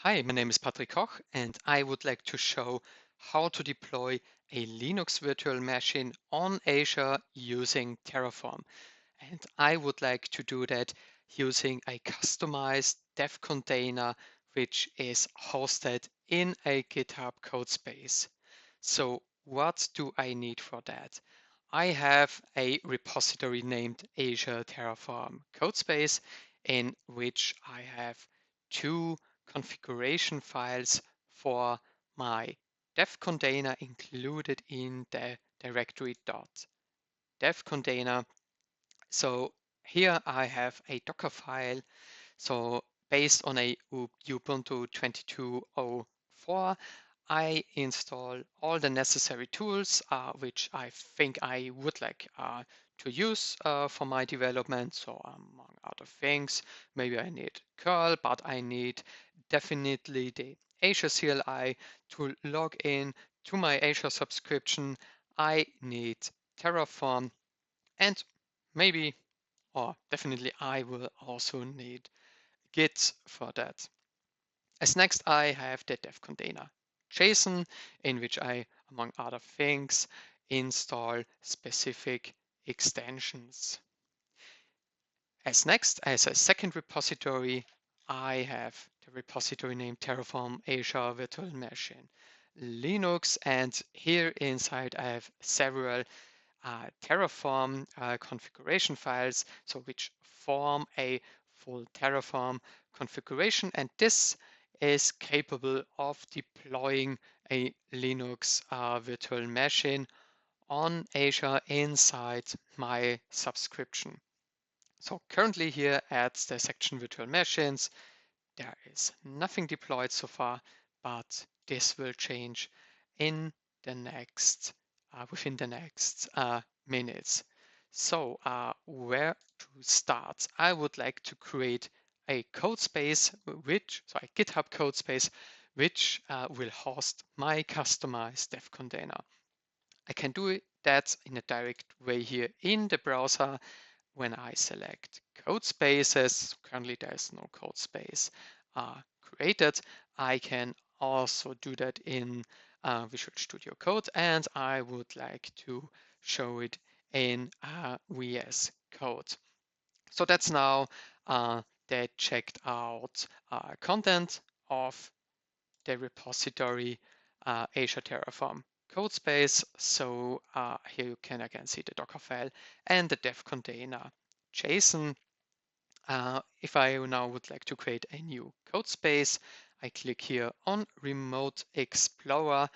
Hi, my name is Patrick Koch, and I would like to show how to deploy a Linux virtual machine on Azure using Terraform. And I would like to do that using a customized dev container, which is hosted in a GitHub Codespace. So what do I need for that? I have a repository named Azure Terraform Codespace, in which I have two configuration files for my dev container included in the directory .dev container. So here I have a Docker file. So based on a Ubuntu 22.04, I install all the necessary tools which I think I would like to use for my development. So among other things, maybe I need curl, but I need definitely the Azure CLI to log in to my Azure subscription. I need Terraform, and maybe, or definitely, I will also need Git for that. As next, I have the dev container JSON, in which I, among other things, install specific extensions. As next, as a second repository, I have the repository named Terraform Azure Virtual Machine Linux, and here inside I have several Terraform configuration files, so which form a full Terraform configuration, and this is capable of deploying a Linux virtual machine on Azure inside my subscription. So currently here at the section virtual machines, there is nothing deployed so far, but this will change in the next within the next minutes. So where to start? I would like to create a Codespace, a GitHub Codespace, which will host my customized dev container. I can do that in a direct way here in the browser when I select Codespaces. Currently, there is no Codespace created. I can also do that in Visual Studio Code, and I would like to show it in VS Code. So that's now the checked out content of the repository Azure Terraform Codespace. So here you can again see the Docker file and the dev container JSON. If I now would like to create a new Codespace, I click here on Remote Explorer,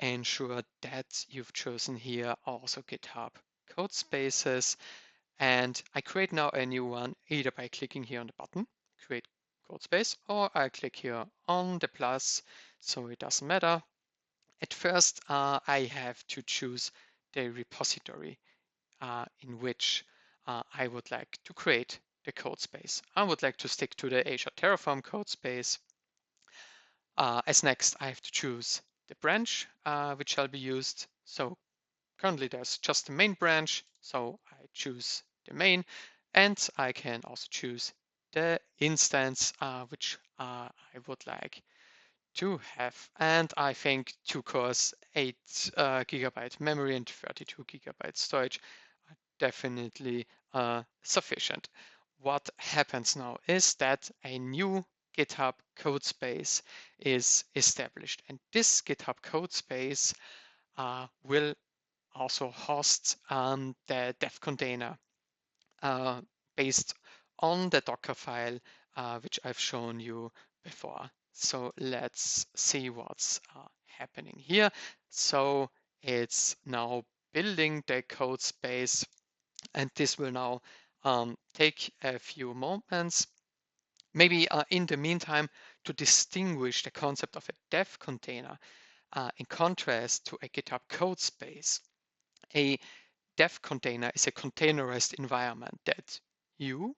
ensure that you've chosen here also GitHub Codespaces, and I create now a new one either by clicking here on the button, create Codespace, or I click here on the plus, so it doesn't matter. At first, I have to choose the repository in which I would like to create the Codespace. I would like to stick to the Azure Terraform Codespace. As next, I have to choose the branch which shall be used. So currently there's just the main branch, so I choose the main, and I can also choose the instance which I would like to have. And I think 2 cores, 8 gigabyte memory and 32 gigabyte storage are definitely sufficient. What happens now is that a new GitHub Codespace is established, and this GitHub Codespace will also host the dev container based on the Docker file which I've shown you before. So let's see what's happening here. So it's now building the Codespace, and this will now take a few moments. Maybe in the meantime, to distinguish the concept of a dev container in contrast to a GitHub Codespace, a dev container is a containerized environment that you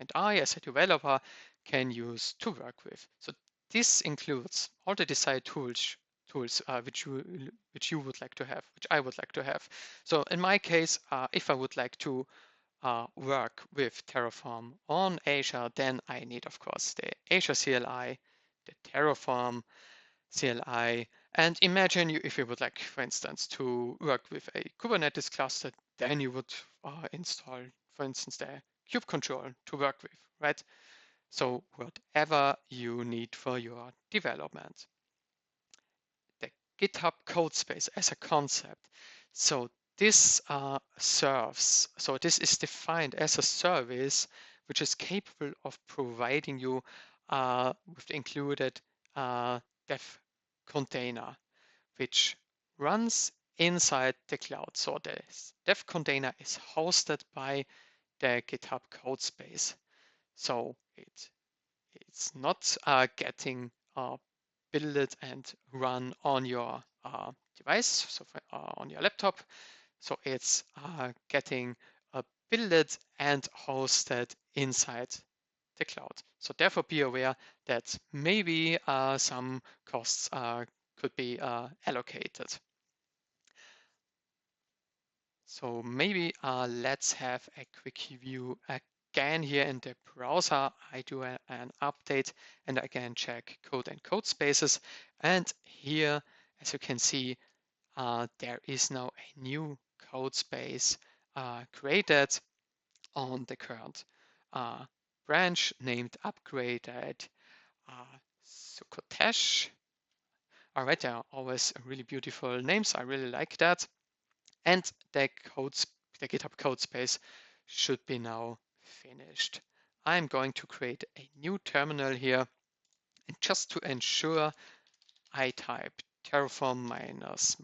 and I, as a developer, can use to work with. So this includes all the desired tools which you would like to have, which I would like to have. So in my case, if I would like to work with Terraform on Azure, then I need, of course, the Azure CLI, the Terraform CLI. And imagine if you would like, for instance, to work with a Kubernetes cluster, then you would install, for instance, the kube control to work with, right? So whatever you need for your development. The GitHub Codespace as a concept. So this this is defined as a service which is capable of providing you with the included dev container, which runs inside the cloud. So the dev container is hosted by the GitHub Codespace. So it's not getting built and run on your device, so on your laptop. So it's getting built and hosted inside the cloud. So therefore be aware that maybe some costs could be allocated. So maybe let's have a quick view again here in the browser. I do an update and I can check code and Codespaces. And here, as you can see, there is now a new Codespace created on the current branch named upgraded Sukotesh. All right, they are always really beautiful names. I really like that. And the GitHub Codespace should be now finished. I'm going to create a new terminal here. And just to ensure, I type Terraform minus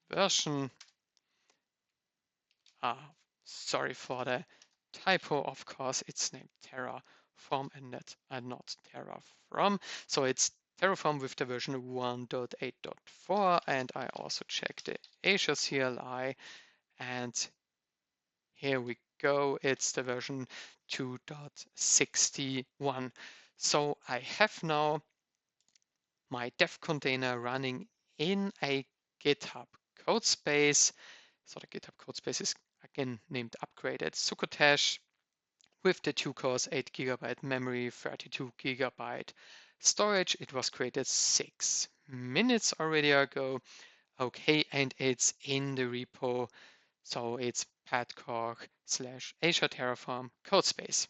version. Sorry for the typo, of course, it's named Terraform and not Terraform. So it's Terraform with the version 1.8.4, and I also check the Azure CLI, and here we go, it's the version 2.61. So I have now my dev container running in a GitHub Codespace. So the GitHub Codespace is again named upgraded Sukotesh with the 2 cores, 8 GB memory, 32 GB storage. It was created 6 minutes already ago. Okay, and it's in the repo. So it's padcorg/Azure Terraform Codespace.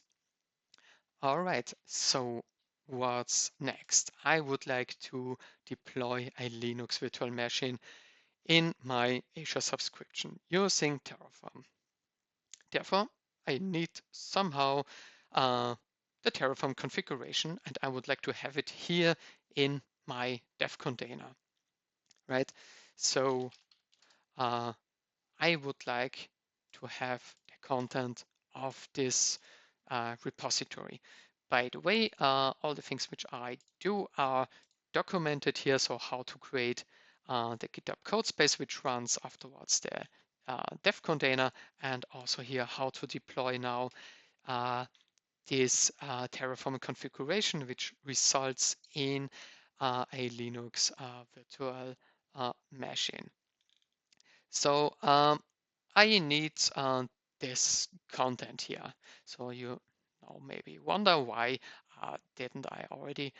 All right, so what's next? I would like to deploy a Linux virtual machine in my Azure subscription using Terraform. Therefore, I need somehow the Terraform configuration, and I would like to have it here in my dev container, right? So I would like to have the content of this repository. By the way, all the things which I do are documented here. So how to create the GitHub Codespace, which runs afterwards the dev container, and also here how to deploy now this Terraform configuration, which results in a Linux virtual machine. So I need this content here. So you now maybe wonder why didn't I already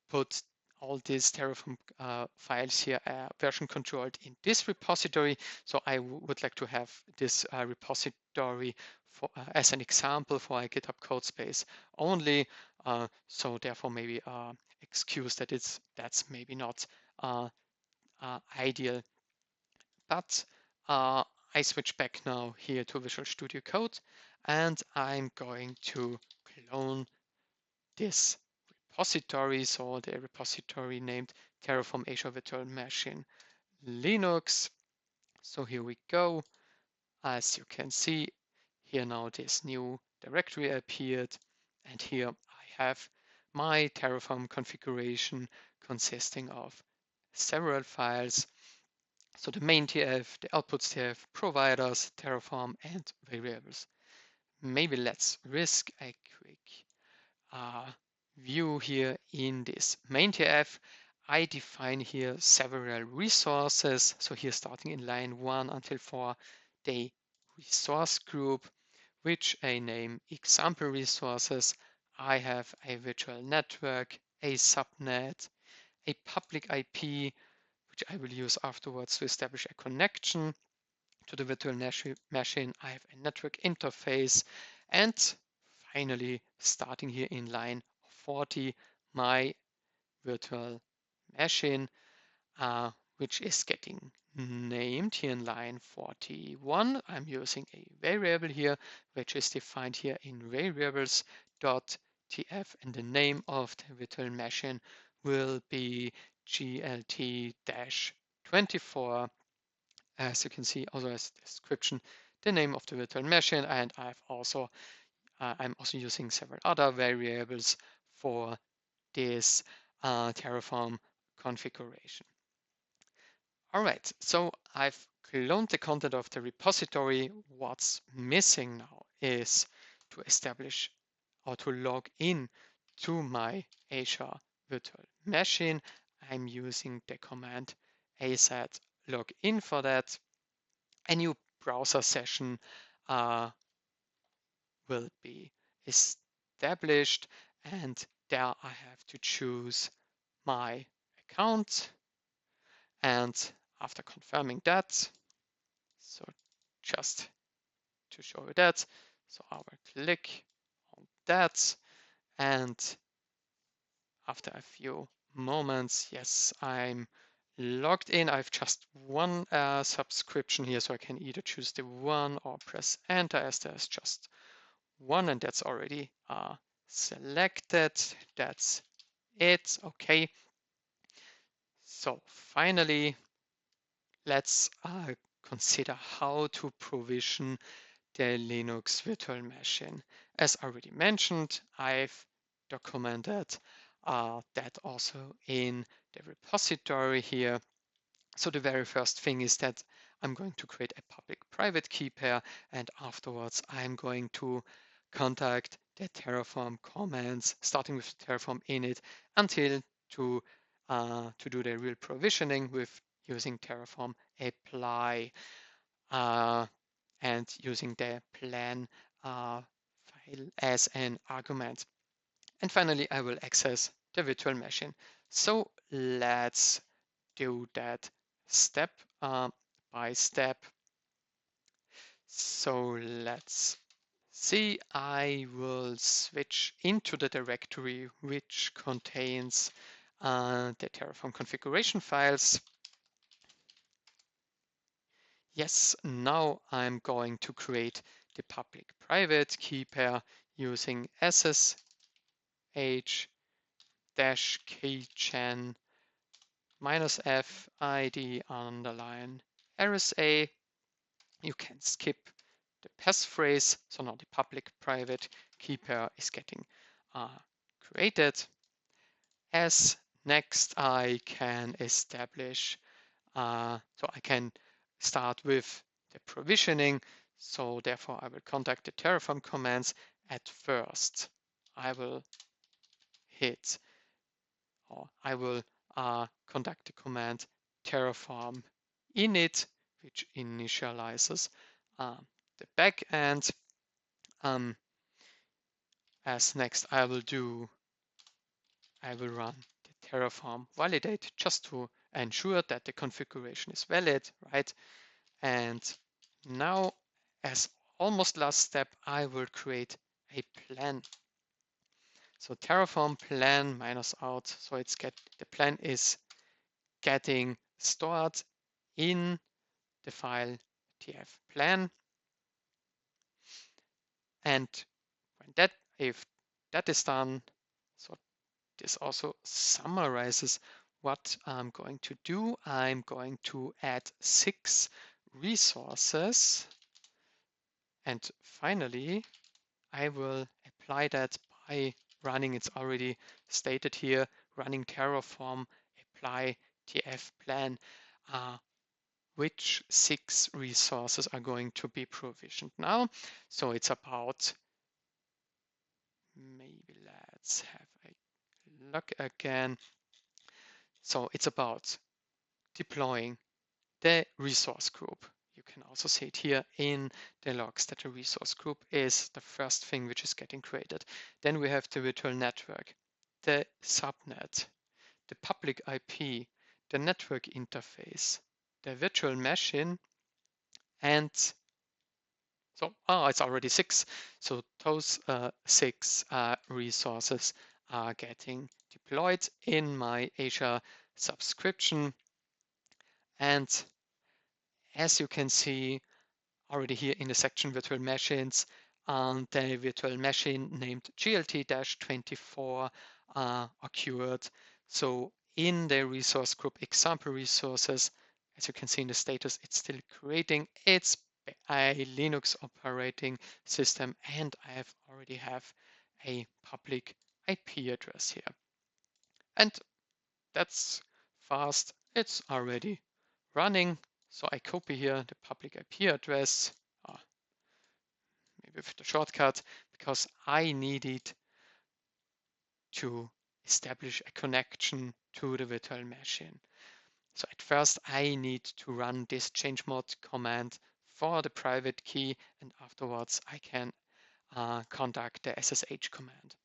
put all these Terraform files here version controlled in this repository. So I would like to have this repository for, as an example for a GitHub Codespace only. So therefore maybe excuse that that's maybe not ideal. But I switch back now here to Visual Studio Code, and I'm going to clone this repository. So the repository named Terraform Azure Virtual Machine Linux. So here we go. As you can see, here now this new directory appeared, and here I have my Terraform configuration consisting of several files. So the main TF, the outputs TF, providers, Terraform, and variables. Maybe let's risk a quick view here in this main TF. I define here several resources. So here starting in line 1 until 4, the resource group, which I name example resources. I have a virtual network, a subnet, a public IP, which I will use afterwards to establish a connection to the virtual machine. I have a network interface, and finally, starting here in line 40, my virtual machine, which is getting named here in line 41. I'm using a variable here, which is defined here in variables.tf, and the name of the virtual machine will be GLT-24. As you can see, also as description, the name of the virtual machine, and I'm also using several other variables for this Terraform configuration. All right, so I've cloned the content of the repository. What's missing now is to establish or to log in to my Azure virtual machine. I'm using the command az login for that. A new browser session uh, will be established, and there I have to choose my account. And after confirming that, so just to show you that, so I will click on that, and after a few moments, yes, I'm logged in. I've just one subscription here, so I can either choose the one or press enter, as there's just one, and that's already selected. That's it. Okay. So finally, let's consider how to provision the Linux virtual machine. As already mentioned, I've documented that also in the repository here. So the very first thing is that I'm going to create a public-private key pair, and afterwards I'm going to contact the Terraform commands, starting with Terraform init until to do the real provisioning with using Terraform apply and using the plan file as an argument. And finally, I will access the virtual machine. So let's do that step by step. So let's see. I will switch into the directory which contains the Terraform configuration files. Yes, now I'm going to create the public-private key pair using SSH-keygen -f id underline RSA. You can skip the passphrase, so now the public-private key pair is getting created. As next, I can establish, so I can start with the provisioning. So therefore, I will contact the Terraform commands. At first, I will hit, or I will conduct the command Terraform init, which initializes the backend. As next, I will run the Terraform validate just to ensure that the configuration is valid, right? And now, as almost last step, I will create a plan. So Terraform plan -out. So the plan is getting stored in the file tf plan. And if that is done, so this also summarizes what I'm going to do. I'm going to add 6 resources. And finally, I will apply that by running, it's already stated here, running Terraform apply tf plan, which 6 resources are going to be provisioned now. So it's about, maybe let's have a look again. So it's about deploying the resource group. You can also see it here in the logs that the resource group is the first thing which is getting created. Then we have the virtual network, the subnet, the public IP, the network interface, the virtual machine, and so it's already 6. So those 6 resources are getting deployed in my Azure subscription. And as you can see already here in the section virtual machines, the virtual machine named GLT-24 occurred. So in the resource group example resources, as you can see in the status, it's still creating its a Linux operating system, and I already have a public IP address here. And that's fast. It's already running. So I copy here the public IP address, maybe with the shortcut, because I needed to establish a connection to the virtual machine. So at first I need to run this chmod command for the private key, and afterwards I can conduct the SSH command.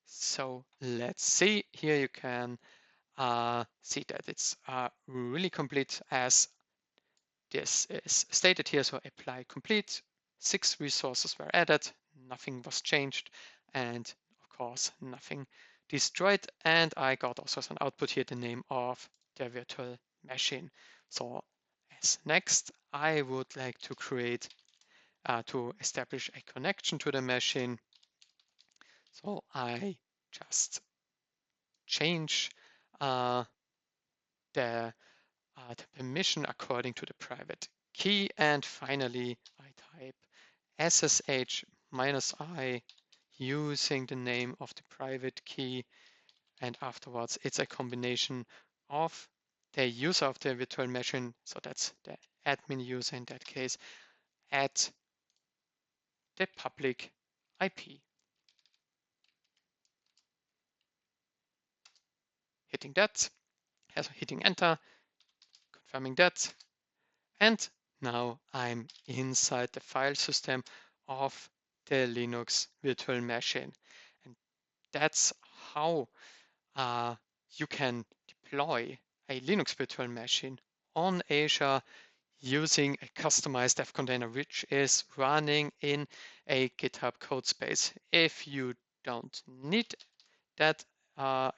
So let's see. Here you can see that it's really complete as this is stated here. So apply complete, 6 resources were added, nothing was changed, and of course nothing destroyed. And I got also as an output here the name of the virtual machine. So as next, I would like to create to establish a connection to the machine. So I just change the permission according to the private key. And finally, I type SSH-I using the name of the private key. And afterwards, it's a combination of the user of the virtual machine. So that's the admin user in that case, at the public IP. Hitting that, hitting enter, confirming that. And now I'm inside the file system of the Linux virtual machine. And that's how you can deploy a Linux virtual machine on Azure using a customized dev container, which is running in a GitHub Codespace. If you don't need that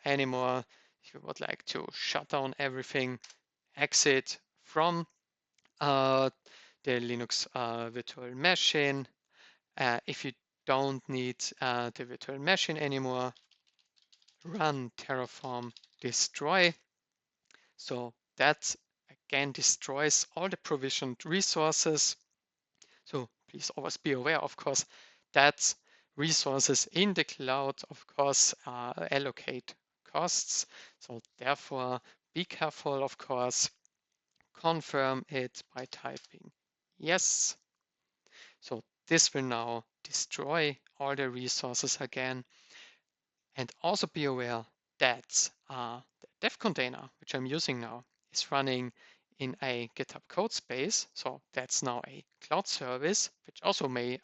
anymore, if you would like to shut down everything, exit from the Linux virtual machine. If you don't need the virtual machine anymore, run Terraform destroy. So that again destroys all the provisioned resources. So please always be aware, of course, that resources in the cloud, of course, allocate costs. So therefore, be careful, of course. Confirm it by typing yes. So this will now destroy all the resources again. And also be aware that the dev container, which I'm using now, is running in a GitHub Codespace. So that's now a cloud service, which also may,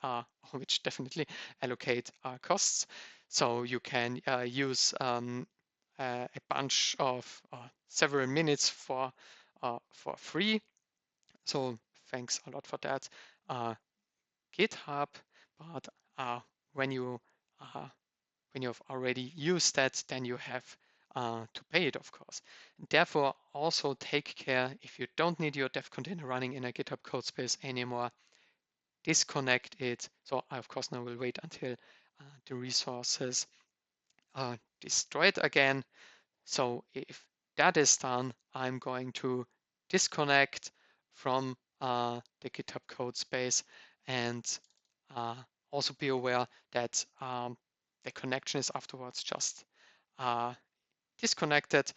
which definitely allocate costs. So you can use a bunch of several minutes for free. So thanks a lot for that, GitHub. But when you have already used that, then you have to pay it, of course. And therefore, also take care if you don't need your dev container running in a GitHub Codespace anymore, disconnect it. So I, of course, now will wait until the resources are destroyed again. So if that is done, I'm going to disconnect from the GitHub Codespace, and also be aware that the connection is afterwards just disconnected,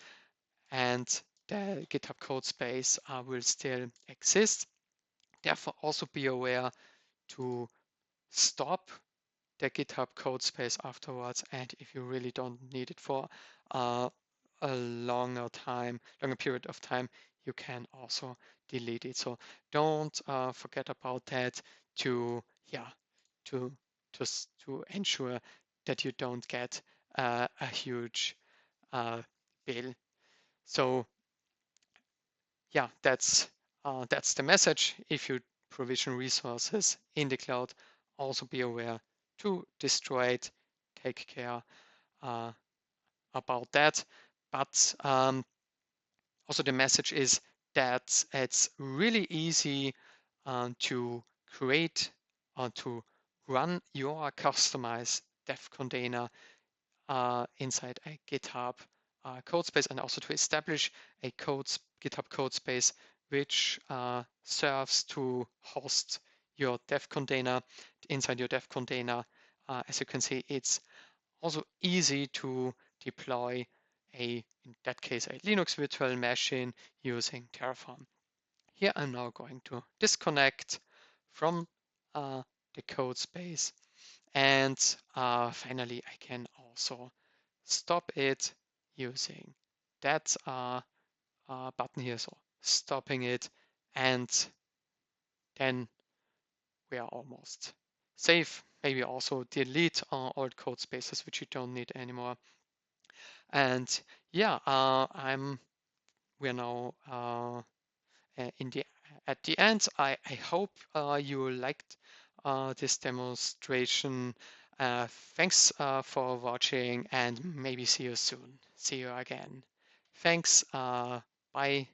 and the GitHub Codespace will still exist. Therefore, also be aware to stop the GitHub Codespace afterwards, and if you really don't need it for a longer period of time, you can also delete it. So don't forget about that to to to ensure that you don't get a huge bill. So yeah, that's the message. If you provision resources in the cloud, also be aware to destroy it. Take care about that. But also the message is that it's really easy to create or to run your customized dev container inside a GitHub Codespace, and also to establish a GitHub Codespace which serves to host your dev container. Inside your dev container, as you can see, it's also easy to deploy in that case, a Linux virtual machine using Terraform. Here I'm now going to disconnect from the Codespace, and finally I can also stop it using that button here, so stopping it, and then we are almost safe. Maybe also delete old Codespaces which you don't need anymore. And yeah, we're now in the at the end. I hope you liked this demonstration. Thanks for watching, and maybe see you soon. See you again. Thanks. Bye.